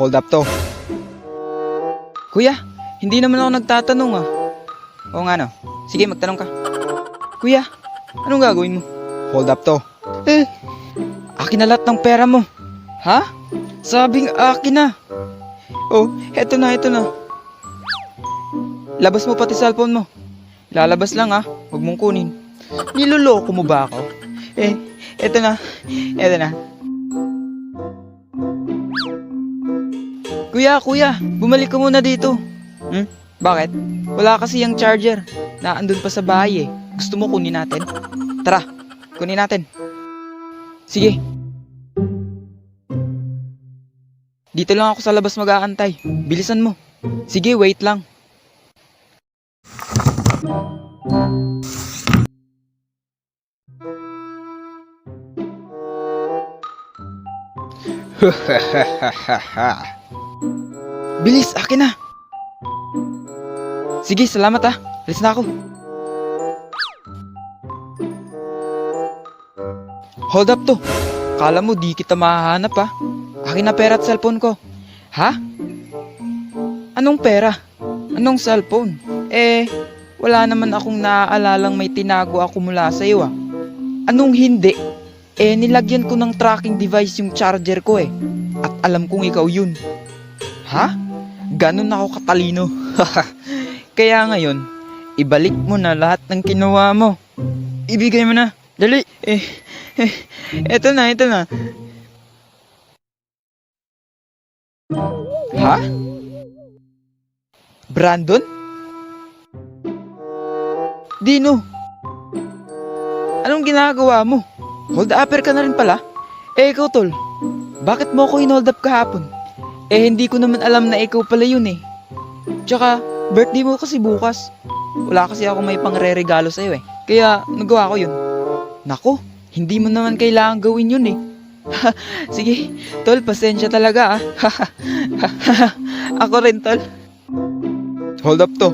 Hold up to. Kuya, hindi naman ako nagtatanong ah. Oo nga no. Sige, magtanong ka. Kuya, anong gagawin mo? Hold up to. Akin na lahat ng pera mo. Ha? Sabing akin na. Oh, eto na. Labas mo pati cellphone mo. Lalabas lang ah, huwag mong kunin. Niloloko mo ba ako? Eto na. Kuya, bumalik ka muna dito. Bakit? Wala kasi yung charger. Naandun pa sa bahay eh. Gusto mo kunin natin? Tara, kunin natin. Sige. Dito lang ako sa labas mag-aantay. Bilisan mo. Sige, wait lang. Bilis, akin na. Sige, salamat ah. Alis na ako. Hold up to. Kala mo di kita mahahanap ah. Akin na pera at cellphone ko. Ha? Anong pera? Anong cellphone? Wala naman akong naaalalang may tinago ako mula sa'yo ah. Anong hindi? Nilagyan ko ng tracking device yung charger ko eh. At alam kong ikaw yun. Ha? Ganon ako katalino. Kaya ngayon, ibalik mo na lahat ng kinuha mo. Ibigay mo na. Dali. Eto na. Ha? Brandon? Dino? Anong ginagawa mo? Hold upper ka na rin pala? Ikaw tol, bakit mo ako in-hold up kahapon? Hindi ko naman alam na ikaw pala yun eh. Tsaka, birthday mo kasi bukas. Wala kasi ako may pangre-regalo sa'yo eh. Kaya, nagawa ko yun. Nako, hindi mo naman kailangan gawin yun eh. Sige, tol, pasensya talaga ah. Ako rin tol. Hold up to.